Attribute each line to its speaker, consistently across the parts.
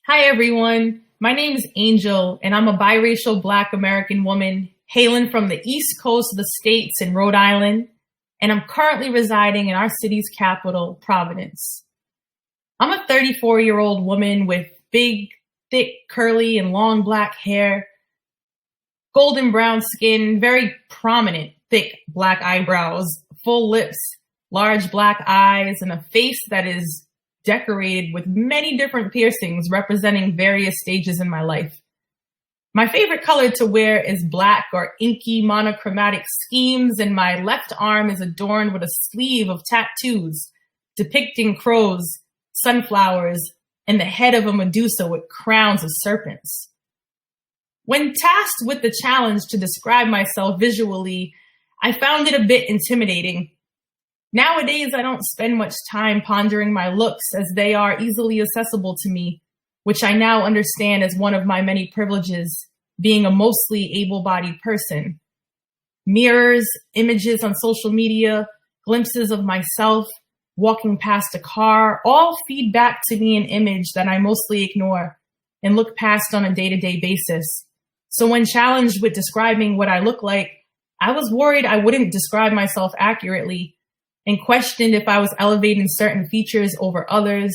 Speaker 1: Hi, everyone. My name is Anjel, and I'm a biracial Black American woman hailing from the East Coast of the States in Rhode Island, and I'm currently residing in our city's capital, Providence. I'm a 34-year-old woman with big, thick, curly, and long black hair, golden brown skin, very prominent, thick black eyebrows, full lips, large black eyes, and a face that is decorated with many different piercings representing various stages in my life. My favorite color to wear is black or inky monochromatic schemes, and my left arm is adorned with a sleeve of tattoos depicting crows, sunflowers, and the head of a Medusa with crowns of serpents. When tasked with the challenge to describe myself visually, I found it a bit intimidating. Nowadays, I don't spend much time pondering my looks as they are easily accessible to me, which I now understand as one of my many privileges, being a mostly able-bodied person. Mirrors, images on social media, glimpses of myself, walking past a car, all feed back to me an image that I mostly ignore and look past on a day-to-day basis. So when challenged with describing what I look like, I was worried I wouldn't describe myself accurately and questioned if I was elevating certain features over others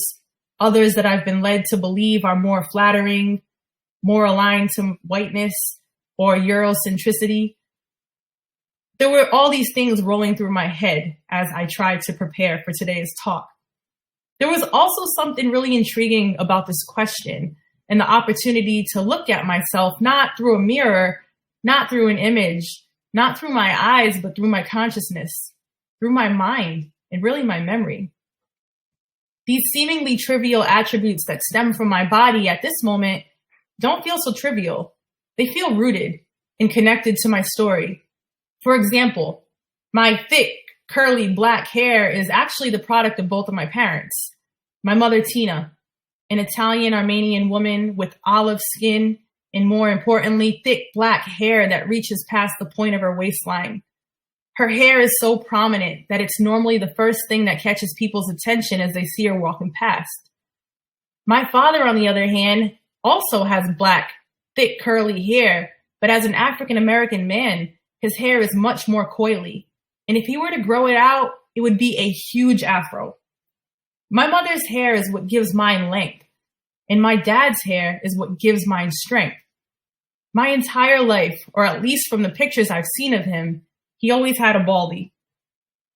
Speaker 1: that I've been led to believe are more flattering, more aligned to whiteness or Eurocentricity. There were all these things rolling through my head as I tried to prepare for today's talk. There was also something really intriguing about this question and the opportunity to look at myself not through a mirror, not through an image, not through my eyes, but through my consciousness, through my mind, and really my memory. These seemingly trivial attributes that stem from my body at this moment don't feel so trivial. They feel rooted and connected to my story. For example, my thick, curly black hair is actually the product of both of my parents. My mother, Tina, an Italian-Armenian woman with olive skin and, more importantly, thick black hair that reaches past the point of her waistline. Her hair is so prominent that it's normally the first thing that catches people's attention as they see her walking past. My father, on the other hand, also has black, thick, curly hair, but as an African-American man, his hair is much more coily. And if he were to grow it out, it would be a huge afro. My mother's hair is what gives mine length, and my dad's hair is what gives mine strength. My entire life, or at least from the pictures I've seen of him, he always had a baldy.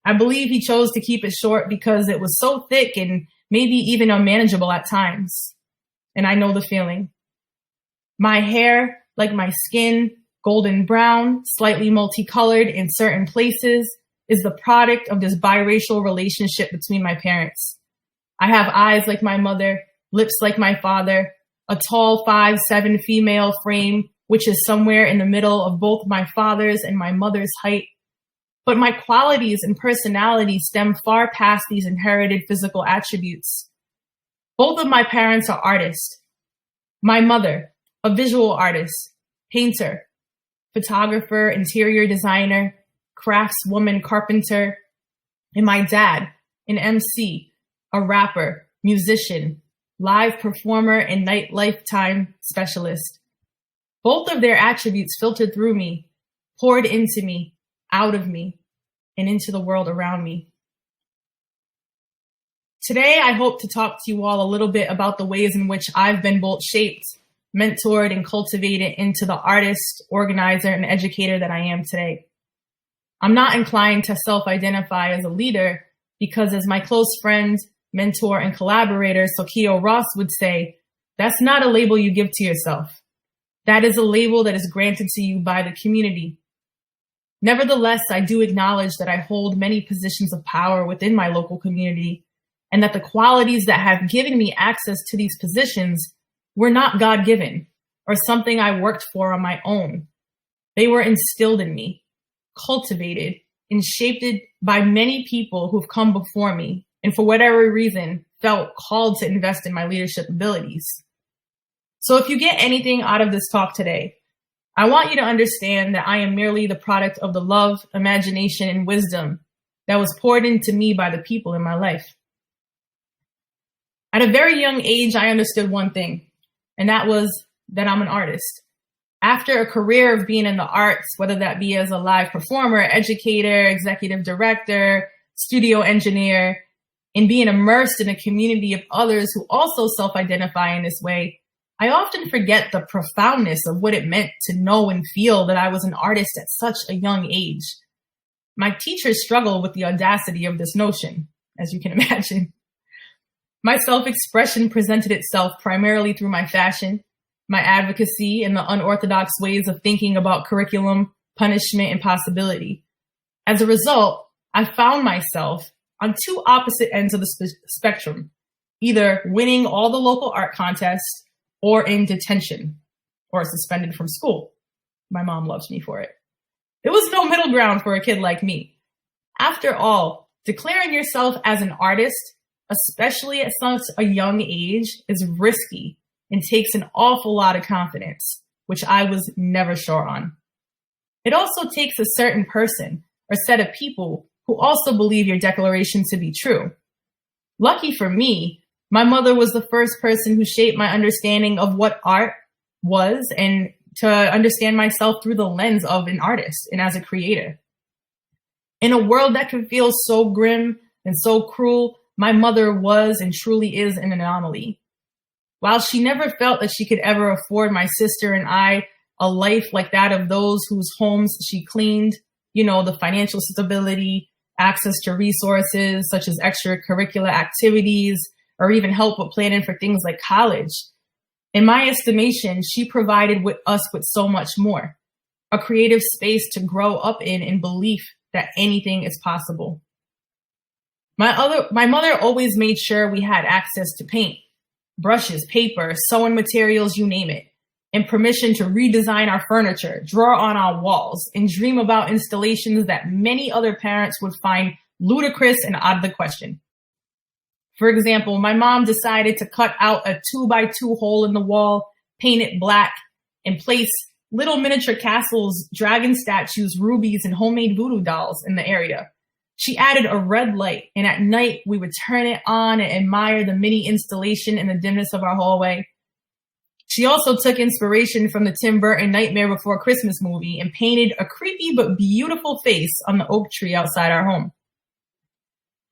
Speaker 1: I believe he chose to keep it short because it was so thick and maybe even unmanageable at times. And I know the feeling. My hair, like my skin, golden brown, slightly multicolored in certain places, is the product of this biracial relationship between my parents. I have eyes like my mother, lips like my father, a tall 5'7" female frame, which is somewhere in the middle of both my father's and my mother's height. But my qualities and personality stem far past these inherited physical attributes. Both of my parents are artists. My mother, a visual artist, painter, photographer, interior designer, craftswoman, carpenter, and my dad, an MC, a rapper, musician, live performer, and lifetime specialist. Both of their attributes filtered through me, poured into me, out of me, and into the world around me. Today, I hope to talk to you all a little bit about the ways in which I've been both shaped, mentored, and cultivated into the artist, organizer, and educator that I am today. I'm not inclined to self-identify as a leader because, as my close friend, mentor, and collaborator, Sokio Ross would say, that's not a label you give to yourself. That is a label that is granted to you by the community. Nevertheless, I do acknowledge that I hold many positions of power within my local community, and that the qualities that have given me access to these positions were not God-given or something I worked for on my own. They were instilled in me, cultivated, and shaped by many people who've come before me, and for whatever reason, felt called to invest in my leadership abilities. So if you get anything out of this talk today, I want you to understand that I am merely the product of the love, imagination, and wisdom that was poured into me by the people in my life. At a very young age, I understood one thing. and that was that I'm an artist. After a career of being in the arts, whether that be as a live performer, educator, executive director, studio engineer, and being immersed in a community of others who also self-identify in this way, I often forget the profoundness of what it meant to know and feel that I was an artist at such a young age. My teachers struggle with the audacity of this notion, as you can imagine. My self-expression presented itself primarily through my fashion, my advocacy, and the unorthodox ways of thinking about curriculum, punishment, and possibility. As a result, I found myself on two opposite ends of the spectrum, either winning all the local art contests or in detention or suspended from school. My mom loves me for it. There was no middle ground for a kid like me. After all, declaring yourself as an artist, especially at such a young age, is risky and takes an awful lot of confidence, which I was never sure on. It also takes a certain person or set of people who also believe your declaration to be true. Lucky for me, my mother was the first person who shaped my understanding of what art was and to understand myself through the lens of an artist and as a creator. In a world that can feel so grim and so cruel, my mother was and truly is an anomaly. While she never felt that she could ever afford my sister and I a life like that of those whose homes she cleaned, the financial stability, access to resources such as extracurricular activities, or even help with planning for things like college. In my estimation, she provided us with so much more, a creative space to grow up in belief that anything is possible. My mother always made sure we had access to paint, brushes, paper, sewing materials, you name it, and permission to redesign our furniture, draw on our walls, and dream about installations that many other parents would find ludicrous and out of the question. For example, my mom decided to cut out a 2x2 hole in the wall, paint it black, and place little miniature castles, dragon statues, rubies, and homemade voodoo dolls in the area. She added a red light, and at night we would turn it on and admire the mini installation in the dimness of our hallway. She also took inspiration from the Tim Burton Nightmare Before Christmas movie and painted a creepy but beautiful face on the oak tree outside our home.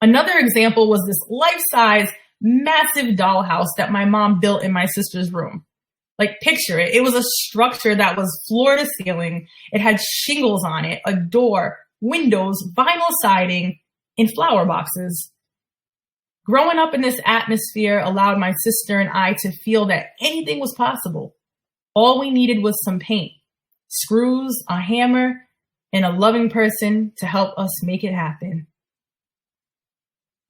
Speaker 1: Another example was this life-size, massive dollhouse that my mom built in my sister's room. Like, picture it. It was a structure that was floor to ceiling. It had shingles on it, a door, windows, vinyl siding, and flower boxes. Growing up in this atmosphere allowed my sister and I to feel that anything was possible. All we needed was some paint, screws, a hammer, and a loving person to help us make it happen.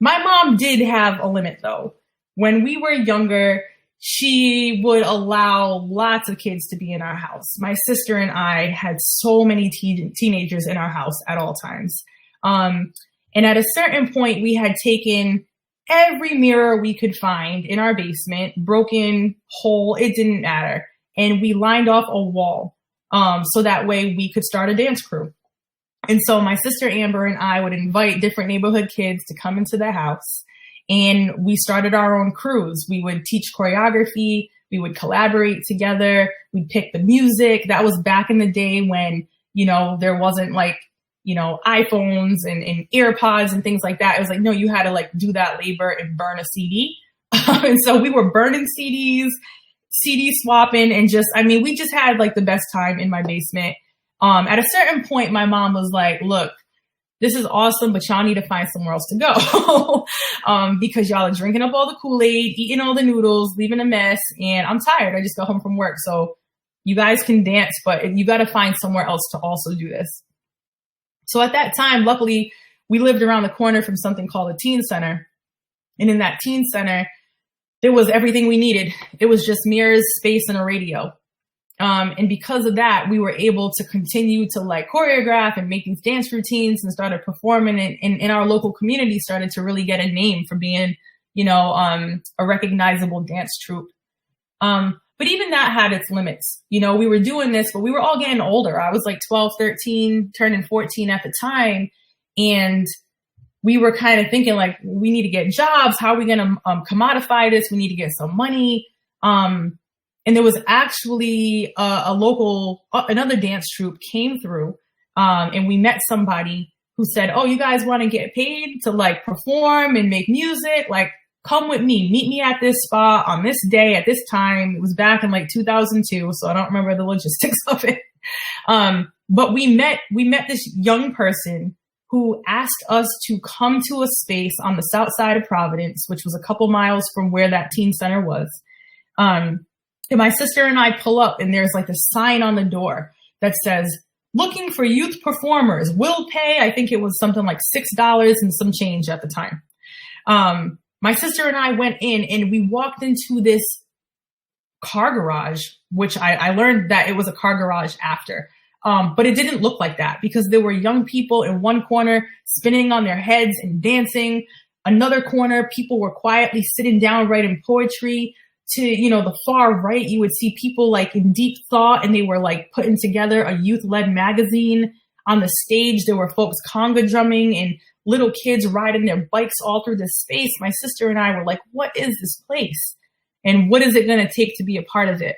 Speaker 1: My mom did have a limit, though. When we were younger, she would allow lots of kids to be in our house. My sister and I had so many teenagers in our house at all times. And at a certain point, we had taken every mirror we could find in our basement, broken, whole, it didn't matter. And we lined off a wall so that way we could start a dance crew. And so my sister Amber and I would invite different neighborhood kids to come into the house. And we started our own crews. We would teach choreography. We would collaborate together. We'd pick the music. That was back in the day when, there wasn't iPhones and AirPods and things like that. It was like, no, you had to do that labor and burn a CD. And so we were burning CDs, CD swapping, and we just had the best time in my basement. At a certain point, my mom was like, look, this is awesome, but y'all need to find somewhere else to go because y'all are drinking up all the Kool-Aid, eating all the noodles, leaving a mess. And I'm tired. I just got home from work. So you guys can dance, but you got to find somewhere else to also do this. So at that time, luckily, we lived around the corner from something called a teen center. And in that teen center, there was everything we needed. It was just mirrors, space, and a radio. And because of that, we were able to continue to choreograph and make these dance routines and started performing it. And in our local community started to really get a name for being, a recognizable dance troupe. But even that had its limits. We were doing this, but we were all getting older. I was 12, 13, turning 14 at the time. And we were kind of thinking we need to get jobs. How are we going to commodify this? We need to get some money. And there was actually another dance troupe came through, and we met somebody who said, oh, you guys want to get paid to like perform and make music? Like, come with me, meet me at this spot on this day at this time. It was back in like 2002, so I don't remember the logistics of it. But we met this young person who asked us to come to a space on the south side of Providence, which was a couple miles from where that teen center was. And my sister and I pull up, and there's like a sign on the door that says, looking for youth performers, will pay. I think it was something like $6 and some change at the time. My sister and I went in, and we walked into this car garage, which I learned that it was a car garage after. But it didn't look like that, because there were young people in one corner spinning on their heads and dancing. Another corner, people were quietly sitting down writing poetry. To, the far right, you would see people like in deep thought, and they were like putting together a youth-led magazine. On the stage, there were folks conga drumming and little kids riding their bikes all through this space. My sister and I were like, what is this place? And what is it going to take to be a part of it?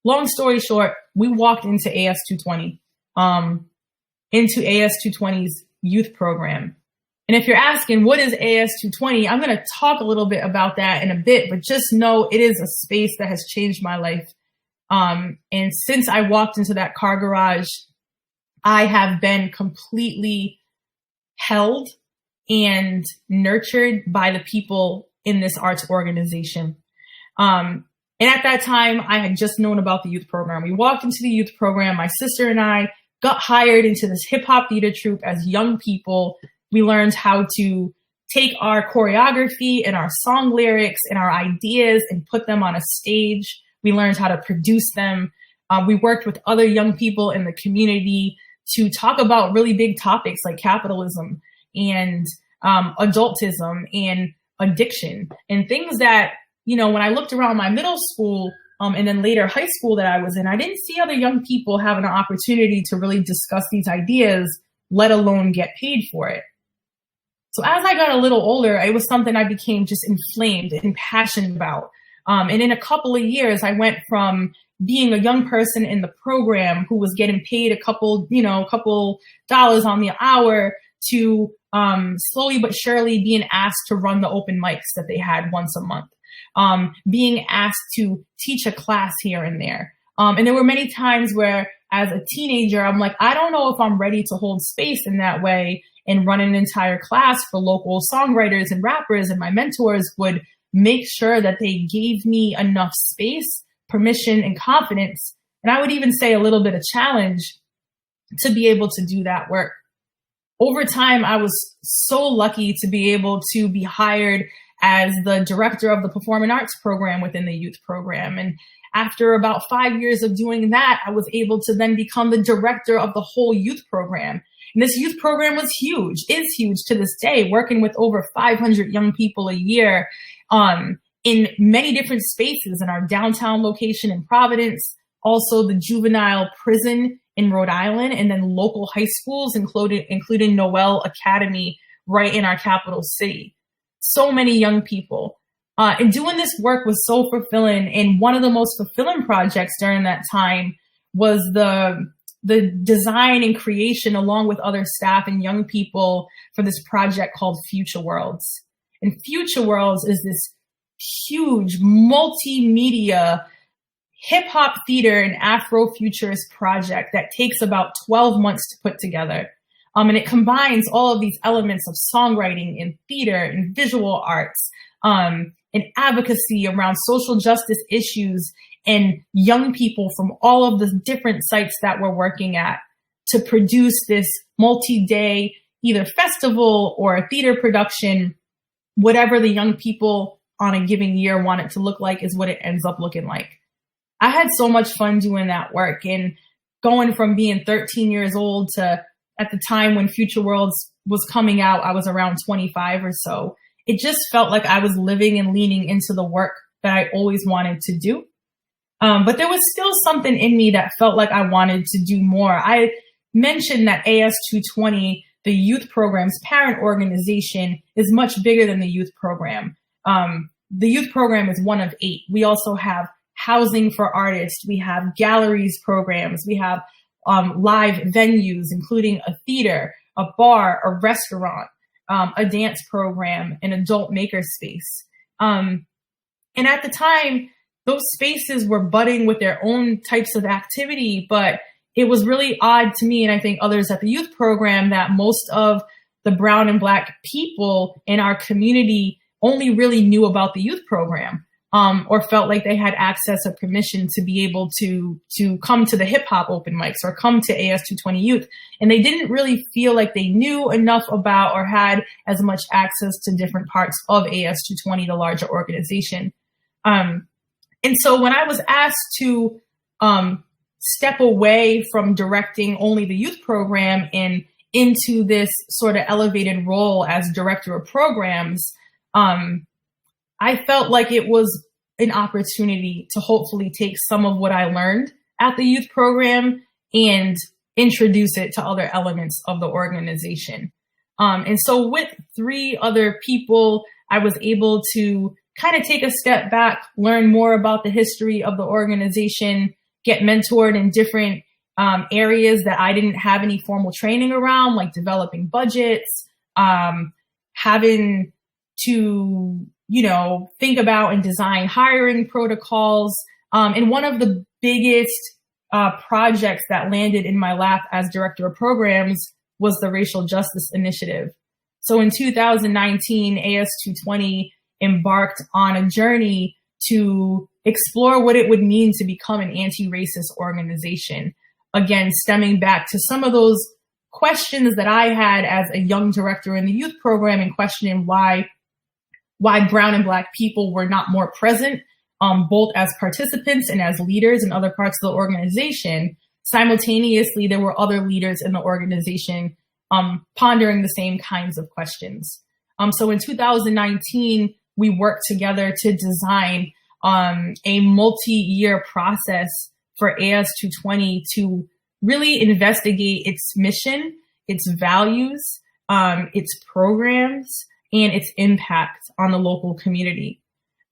Speaker 1: Long story short, we walked into AS220, into AS220's youth program. And if you're asking, what is AS220? I'm going to talk a little bit about that in a bit, but just know it is a space that has changed my life. And since I walked into that car garage, I have been completely held and nurtured by the people in this arts organization. And at that time, I had just known about the youth program. We walked into the youth program. My sister and I got hired into this hip hop theater troupe as young people. We learned how to take our choreography and our song lyrics and our ideas and put them on a stage. We learned how to produce them. We worked with other young people in the community to talk about really big topics like capitalism and adultism and addiction and things that, when I looked around my middle school and then later high school that I was in, I didn't see other young people having an opportunity to really discuss these ideas, let alone get paid for it. So as I got a little older, it was something I became just inflamed and passionate about. And in a couple of years, I went from being a young person in the program who was getting paid a couple dollars on the hour to slowly but surely being asked to run the open mics that they had once a month, being asked to teach a class here and there. And there were many times where as a teenager, I'm like, I don't know if I'm ready to hold space in that way and run an entire class for local songwriters and rappers. And my mentors would make sure that they gave me enough space, permission, and confidence. And I would even say a little bit of challenge to be able to do that work. Over time, I was so lucky to be able to be hired as the director of the performing arts program within the youth program. And after about 5 years of doing that, I was able to then become the director of the whole youth program. And this youth program was huge, is huge to this day, working with over 500 young people a year in many different spaces in our downtown location in Providence, also the juvenile prison in Rhode Island, and then local high schools, including Noel Academy right in our capital city. So many young people. And doing this work was so fulfilling. And one of the most fulfilling projects during that time was the design and creation, along with other staff and young people, for this project called Future Worlds. And Future Worlds is this huge multimedia hip hop theater and Afrofuturist project that takes about 12 months to put together. And it combines all of these elements of songwriting and theater and visual arts, and advocacy around social justice issues, and young people from all of the different sites that we're working at to produce this multi-day either festival or a theater production. Whatever the young people on a given year want it to look like is what it ends up looking like. I had so much fun doing that work, and going from being 13 years old to, at the time when Future Worlds was coming out, I was around 25 or so. It just felt like I was living and leaning into the work that I always wanted to do. But there was still something in me that felt like I wanted to do more. I mentioned that AS220, the youth program's parent organization, is much bigger than the youth program. The youth program is one of 8. We also have housing for artists. We have galleries programs. We have live venues, including a theater, a bar, a restaurant, a dance program, an adult makerspace. And at the time, those spaces were budding with their own types of activity, but it was really odd to me, and I think others at the youth program, that most of the brown and Black people in our community only really knew about the youth program, or felt like they had access or permission to be able to come to the hip hop open mics or come to AS220 Youth. And they didn't really feel like they knew enough about or had as much access to different parts of AS220, the larger organization. And so when I was asked to step away from directing only the youth program and into this sort of elevated role as director of programs, I felt like it was an opportunity to hopefully take some of what I learned at the youth program and introduce it to other elements of the organization. And so with 3 other people, I was able to kind of take a step back, learn more about the history of the organization, get mentored in different areas that I didn't have any formal training around, like developing budgets, having to, think about and design hiring protocols. And one of the biggest projects that landed in my lap as director of programs was the Racial Justice Initiative. So in 2019, AS220 embarked on a journey to explore what it would mean to become an anti-racist organization. Again, stemming back to some of those questions that I had as a young director in the youth program, and questioning why brown and Black people were not more present, both as participants and as leaders in other parts of the organization. Simultaneously, there were other leaders in the organization pondering the same kinds of questions. So in 2019, we worked together to design a multi-year process for AS220 to really investigate its mission, its values, its programs, and its impact on the local community.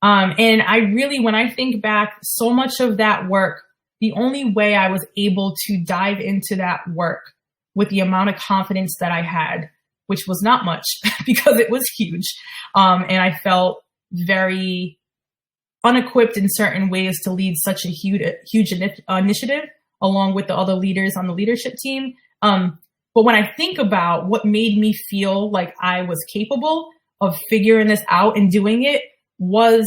Speaker 1: And I really, when I think back, so much of that work, the only way I was able to dive into that work with the amount of confidence that I had, which was not much because it was huge, and I felt very unequipped in certain ways to lead such a huge initiative along with the other leaders on the leadership team. But when I think about what made me feel like I was capable of figuring this out and doing it, was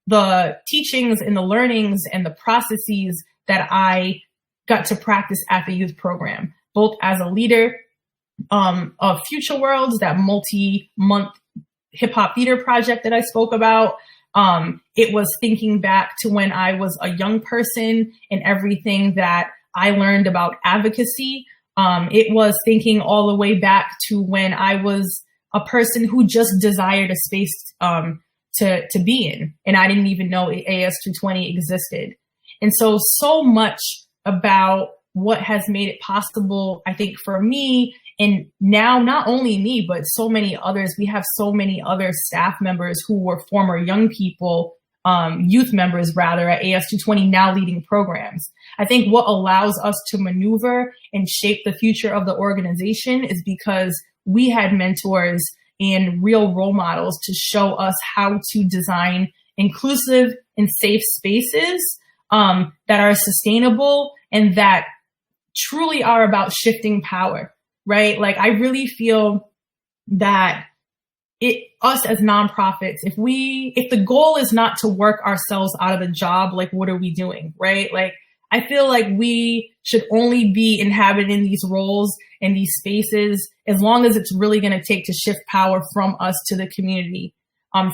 Speaker 1: the teachings and the learnings and the processes that I got to practice at the youth program, both as a leader of Future Worlds, that multi-month hip hop theater project that I spoke about. It was thinking back to when I was a young person and everything that I learned about advocacy. It was thinking all the way back to when I was a person who just desired a space to be in, and I didn't even know AS220 existed. And so much about what has made it possible, I think, for me, and now not only me, but so many others. We have so many other staff members who were former young people, youth members rather, at AS220, now leading programs. I think what allows us to maneuver and shape the future of the organization is because we had mentors and real role models to show us how to design inclusive and safe spaces that are sustainable and that truly are about shifting power, right? Like, I really feel that us as nonprofits, if the goal is not to work ourselves out of the job, like, what are we doing, right? Like, I feel like we should only be inhabiting these roles and these spaces as long as it's really going to take to shift power from us to the community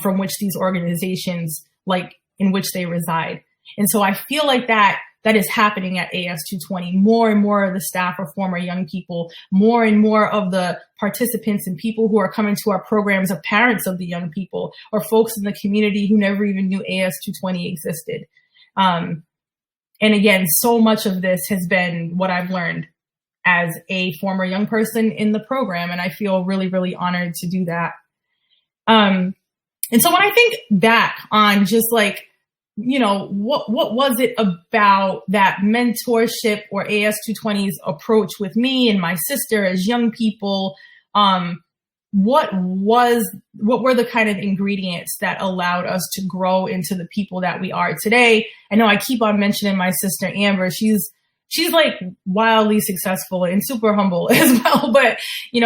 Speaker 1: from which these organizations, like, in which they reside. And so I feel like that is happening at AS220. More and more of the staff are former young people. More and more of the participants and people who are coming to our programs are parents of the young people or folks in the community who never even knew AS220 existed. And again, so much of this has been what I've learned as a former young person in the program, and I feel really, really honored to do that. And so when I think back on just like what was it about that mentorship or AS220's approach with me and my sister as young people? What were the kind of ingredients that allowed us to grow into the people that we are today? I know I keep on mentioning my sister Amber. She's like wildly successful and super humble as well, but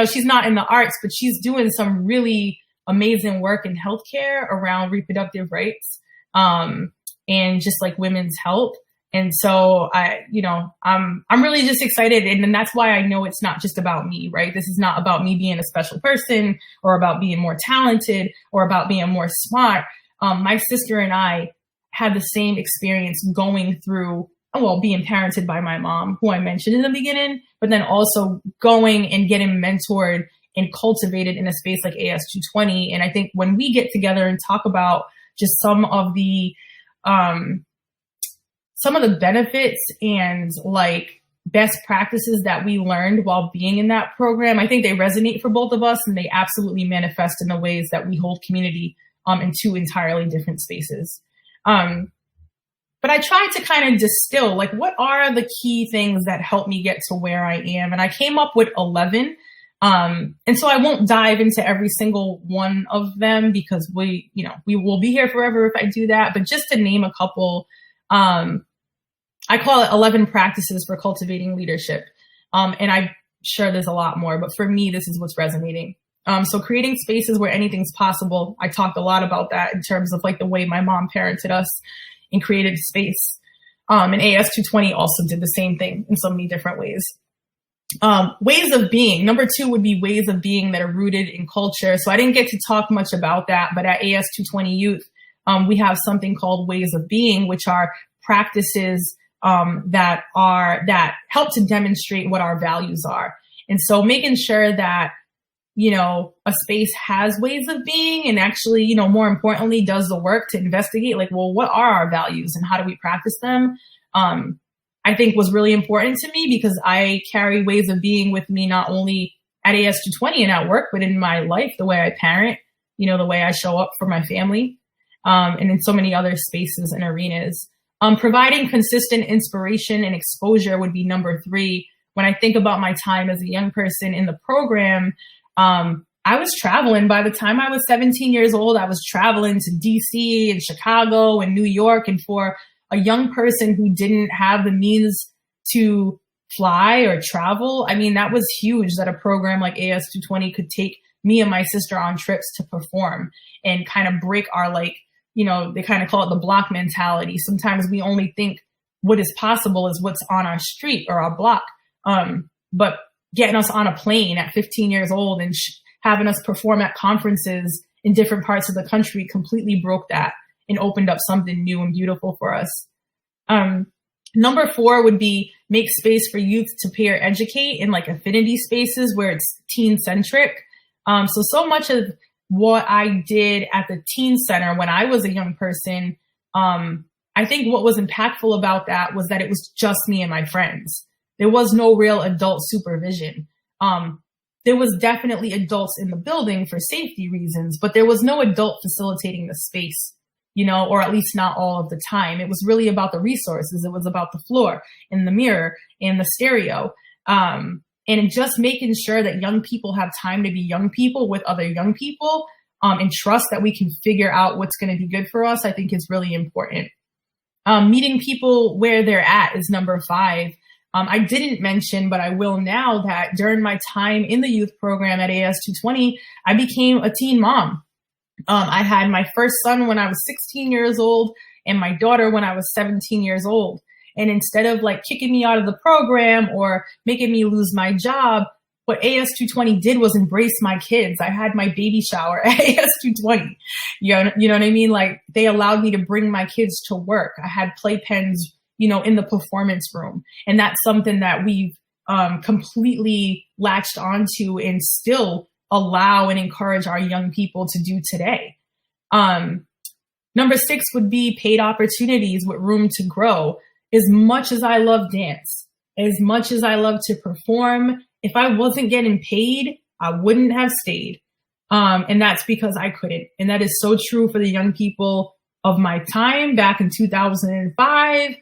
Speaker 1: she's not in the arts, but she's doing some really amazing work in healthcare around reproductive rights, and just like women's health. And so I'm really just excited. And then that's why I know it's not just about me, right? This is not about me being a special person or about being more talented or about being more smart. My sister and I had the same experience going through, being parented by my mom, who I mentioned in the beginning, but then also going and getting mentored and cultivated in a space like AS220. And I think when we get together and talk about just some of the benefits and like best practices that we learned while being in that program, I think they resonate for both of us, and they absolutely manifest in the ways that we hold community in two entirely different spaces. But I tried to kind of distill, like, what are the key things that help me get to where I am? And I came up with 11. And so I won't dive into every single one of them because we will be here forever if I do that. But just to name a couple, I call it 11 practices for cultivating leadership. And I'm sure there's a lot more, but for me, this is what's resonating. So creating spaces where anything's possible. I talked a lot about that in terms of like the way my mom parented us and created space. And AS220 also did the same thing in so many different ways. Ways of being. Number 2 would be ways of being that are rooted in culture. So I didn't get to talk much about that, but at AS220 Youth, we have something called ways of being, which are practices that help to demonstrate what our values are. And so making sure that, a space has ways of being and actually, more importantly, does the work to investigate, like, well, what are our values and how do we practice them? I think was really important to me because I carry ways of being with me, not only at AS220 and at work, but in my life, the way I parent, the way I show up for my family, and in so many other spaces and arenas. Providing consistent inspiration and exposure would be number 3. When I think about my time as a young person in the program, I was traveling. By the time I was 17 years old, I was traveling to DC and Chicago and New York. And for a young person who didn't have the means to fly or travel, I mean, that was huge that a program like AS220 could take me and my sister on trips to perform and kind of break our, they kind of call it the block mentality. Sometimes we only think what is possible is what's on our street or our block. But getting us on a plane at 15 years old and having us perform at conferences in different parts of the country completely broke that and opened up something new and beautiful for us. Number 4 would be make space for youth to peer educate in like affinity spaces where it's teen centric. So much of what I did at the teen center when I was a young person, I think what was impactful about that was that it was just me and my friends. There was no real adult supervision. There was definitely adults in the building for safety reasons, but there was no adult facilitating the space, or at least not all of the time. It was really about the resources. It was about the floor and the mirror and the stereo. And just making sure that young people have time to be young people with other young people, and trust that we can figure out what's going to be good for us, I think is really important. Meeting people where they're at is number 5. I didn't mention, but I will now, that during my time in the youth program at AS220, I became a teen mom. I had my first son when I was 16 years old and my daughter when I was 17 years old. And instead of like kicking me out of the program or making me lose my job, what AS220 did was embrace my kids. I had my baby shower at AS220. You know what I mean? Like, they allowed me to bring my kids to work. I had playpens, in the performance room. And that's something that we've completely latched onto and still allow and encourage our young people to do today. Number 6 would be paid opportunities with room to grow. As much as I love dance, as much as I love to perform, if I wasn't getting paid, I wouldn't have stayed. And that's because I couldn't. And that is so true for the young people of my time back in 2005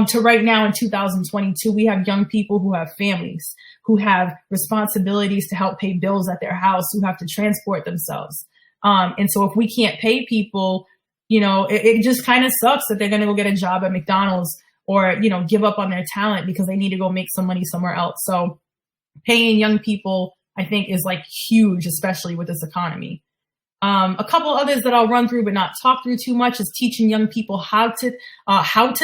Speaker 1: to right now in 2022. We have young people who have families, who have responsibilities to help pay bills at their house, who have to transport themselves. And so if we can't pay people, you know, it just kind of sucks that they're going to go get a job at McDonald's or, you know, give up on their talent because they need to go make some money somewhere else. So paying young people, I think, is like huge, especially with this economy. A couple others that I'll run through but not talk through too much is teaching young people how to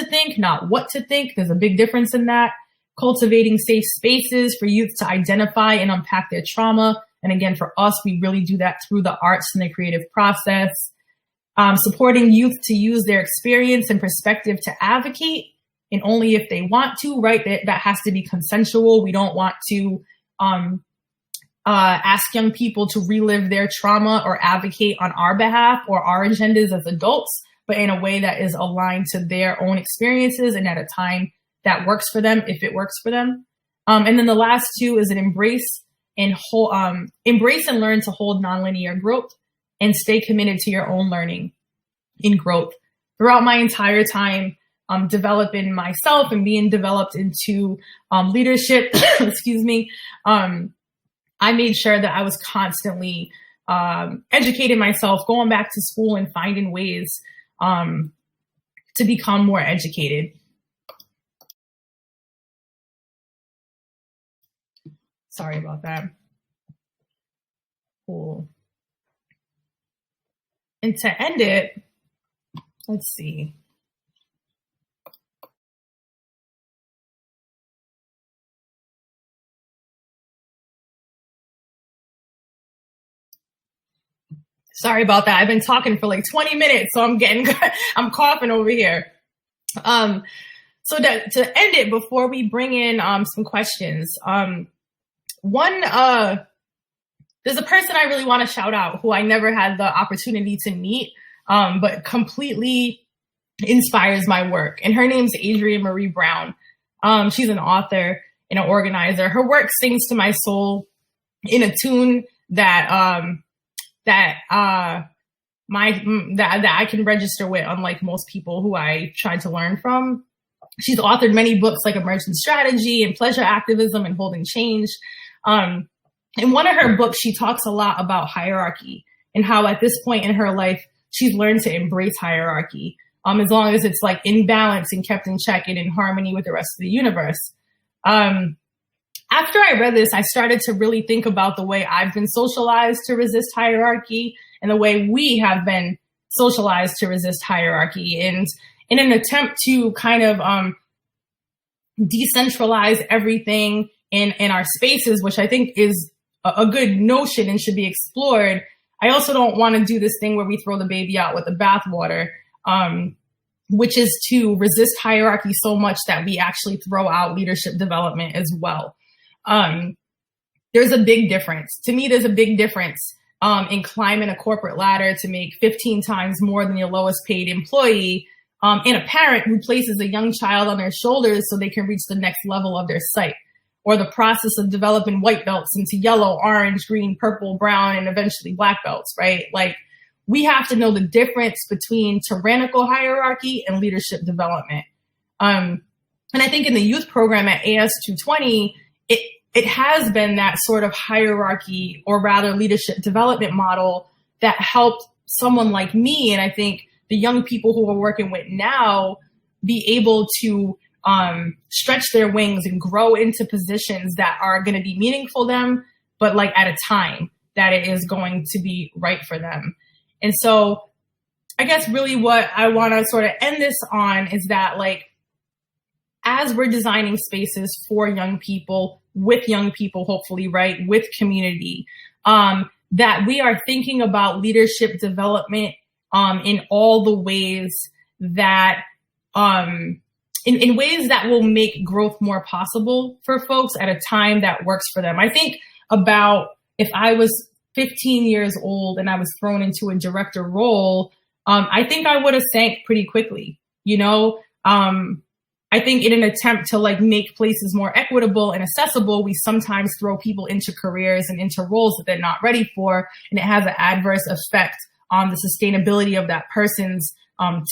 Speaker 1: think, not what to think. There's a big difference in that. Cultivating safe spaces for youth to identify and unpack their trauma. And again, for us, we really do that through the arts and the creative process. Supporting youth to use their experience and perspective to advocate, and only if they want to, right? That has to be consensual. We don't want to ask young people to relive their trauma or advocate on our behalf or our agendas as adults, but in a way that is aligned to their own experiences and at a time that works for them, if it works for them. And then the last two is an embrace and learn to hold nonlinear growth and stay committed to your own learning in growth. Throughout my entire time developing myself and being developed into leadership, excuse me, I made sure that I was constantly educating myself, going back to school and finding ways to become more educated. Sorry about that. Cool. And to end it, let's see. Sorry about that. I've been talking for like 20 minutes, so I'm coughing over here. So to end it, before we bring in some questions, there's a person I really want to shout out who I never had the opportunity to meet, but completely inspires my work. And her name's Adrienne Marie Brown. She's an author and an organizer. Her work sings to my soul in a tune that I can register with, unlike most people who I tried to learn from. She's authored many books like Emergent Strategy and Pleasure Activism and Holding Change. In one of her books, she talks a lot about hierarchy and how at this point in her life, she's learned to embrace hierarchy, as long as it's like in balance and kept in check and in harmony with the rest of the universe. After I read this, I started to really think about the way I've been socialized to resist hierarchy and the way we have been socialized to resist hierarchy. And in an attempt to kind of decentralize everything in our spaces, which I think is a good notion and should be explored, I also don't want to do this thing where we throw the baby out with the bathwater, which is to resist hierarchy so much that we actually throw out leadership development as well. There's a big difference. To me, there's a big difference in climbing a corporate ladder to make 15 times more than your lowest paid employee, and a parent who places a young child on their shoulders so they can reach the next level of their sight, or the process of developing white belts into yellow, orange, green, purple, brown, and eventually black belts, right? Like, we have to know the difference between tyrannical hierarchy and leadership development. And I think in the youth program at AS 220, it has been that sort of hierarchy, or rather leadership development model, that helped someone like me, and I think the young people who we're working with now, be able to stretch their wings and grow into positions that are going to be meaningful to them, but like at a time that it is going to be right for them. And so I guess really what I want to sort of end this on is that, like, as we're designing spaces for young people, with young people, hopefully, right, with community, that we are thinking about leadership development in all the ways that, in ways that will make growth more possible for folks at a time that works for them. I think about if I was 15 years old and I was thrown into a director role, I think I would have sank pretty quickly, you know? I think in an attempt to like make places more equitable and accessible, we sometimes throw people into careers and into roles that they're not ready for, and it has an adverse effect on the sustainability of that person's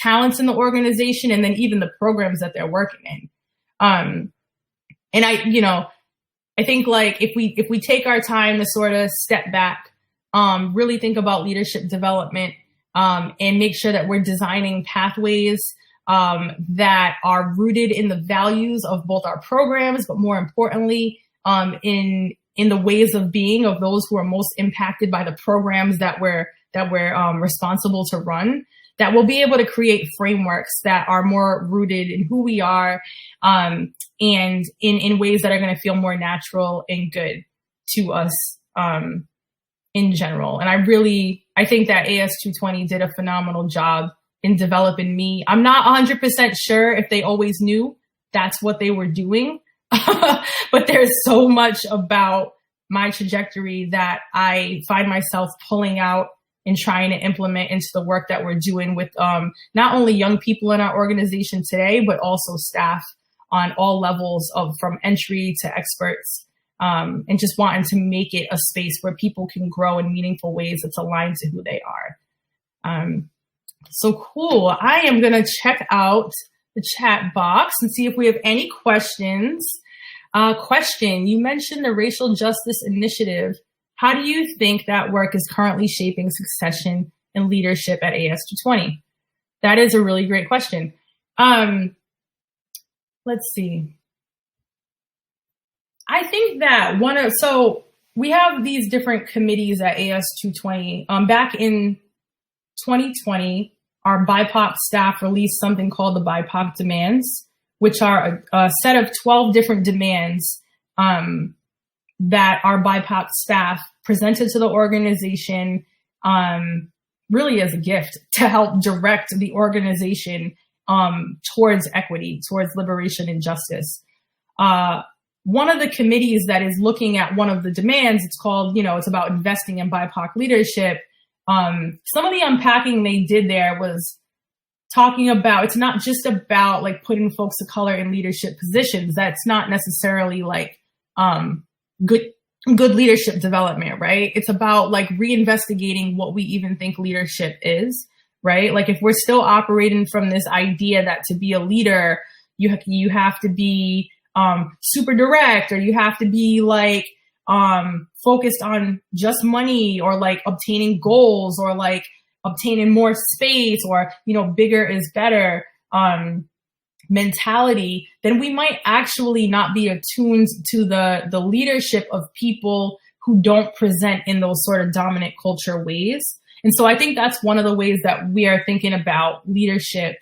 Speaker 1: talents in the organization, and then even the programs that they're working in. And I think like if we take our time to sort of step back, really think about leadership development, and make sure that we're designing pathways that are rooted in the values of both our programs, but more importantly, in the ways of being of those who are most impacted by the programs that we're responsible to run, that we'll be able to create frameworks that are more rooted in who we are, and in ways that are going to feel more natural and good to us in general. And I think that AS220 did a phenomenal job in developing me. I'm not 100% sure if they always knew that's what they were doing, but there's so much about my trajectory that I find myself pulling out and trying to implement into the work that we're doing with not only young people in our organization today, but also staff on all levels from entry to experts, and just wanting to make it a space where people can grow in meaningful ways that's aligned to who they are. So cool. I am going to check out the chat box and see if we have any questions. Question, you mentioned the Racial Justice Initiative. How do you think that work is currently shaping succession and leadership at AS220? That is a really great question. Let's see. I think that so we have these different committees at AS220. Back in 2020, our BIPOC staff released something called the BIPOC Demands, which are a set of 12 different demands that our BIPOC staff presented to the organization, really as a gift to help direct the organization towards equity, towards liberation and justice. One of the committees that is looking at one of the demands, it's called, it's about investing in BIPOC leadership. Some of the unpacking they did there was talking about, it's not just about like putting folks of color in leadership positions. That's not necessarily like good leadership development, right? It's about like reinvestigating what we even think leadership is, right? Like if we're still operating from this idea that to be a leader, you have to be super direct, or you have to be like focused on just money, or like obtaining goals, or like obtaining more space, or bigger is better mentality, then we might actually not be attuned to the leadership of people who don't present in those sort of dominant culture ways. And so I think that's one of the ways that we are thinking about leadership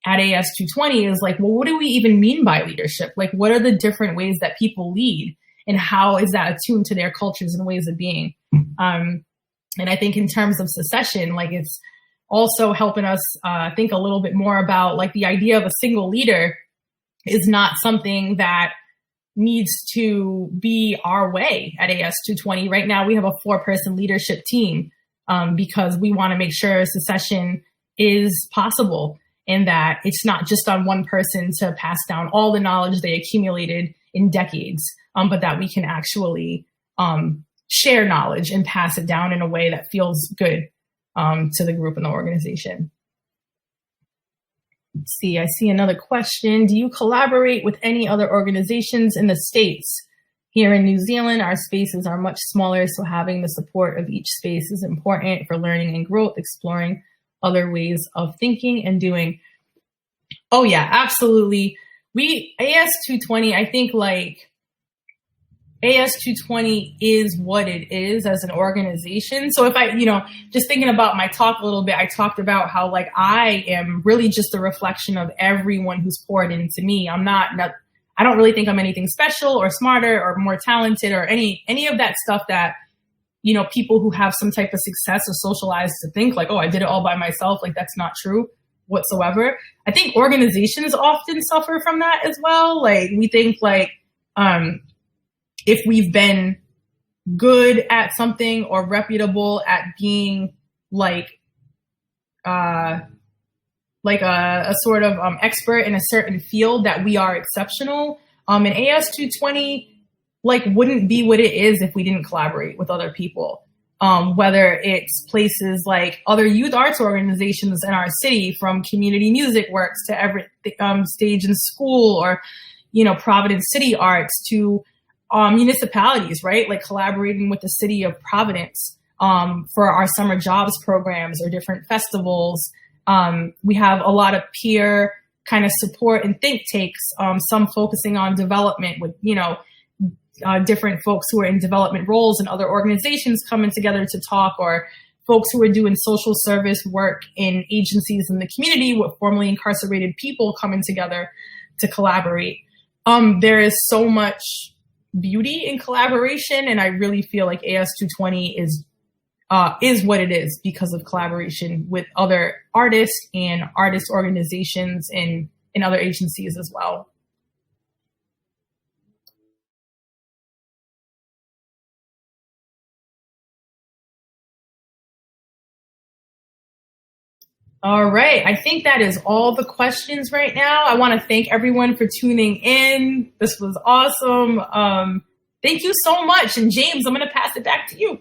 Speaker 1: at AS220 is like, well, what do we even mean by leadership? Like, what are the different ways that people lead, and how is that attuned to their cultures and ways of being? And I think in terms of secession, like it's also helping us think a little bit more about like the idea of a single leader is not something that needs to be our way at AS220. Right now, we have a 4-person leadership team because we want to make sure secession is possible, and that it's not just on one person to pass down all the knowledge they accumulated in decades, but that we can actually share knowledge and pass it down in a way that feels good to the group and the organization. Let's see, I see another question. Do you collaborate with any other organizations in the States? Here in New Zealand, our spaces are much smaller, so having the support of each space is important for learning and growth, exploring other ways of thinking and doing. Oh yeah, absolutely. AS220, I think like AS220 is what it is as an organization. So if I, just thinking about my talk a little bit, I talked about how like I am really just a reflection of everyone who's poured into me. I don't really think I'm anything special or smarter or more talented or any of that stuff that, people who have some type of success are socialized to think like, oh, I did it all by myself. Like that's not true whatsoever. I think organizations often suffer from that as well. Like we think like, if we've been good at something or reputable at being like a sort of expert in a certain field, that we are exceptional. And AS220 like wouldn't be what it is if we didn't collaborate with other people. whether it's places like other youth arts organizations in our city, from Community Music Works to every Stage in School, or, Providence City Arts, to municipalities, right? Like collaborating with the city of Providence for our summer jobs programs or different festivals. We have a lot of peer kind of support and think takes, some focusing on development with, different folks who are in development roles and other organizations coming together to talk, or folks who are doing social service work in agencies in the community with formerly incarcerated people coming together to collaborate. There is so much beauty in collaboration, and I really feel like AS220 is what it is because of collaboration with other artists and artist organizations and other agencies as well. All right. I think that is all the questions right now. I want to thank everyone for tuning in. This was awesome. Thank you so much. And James, I'm going to pass it back to you.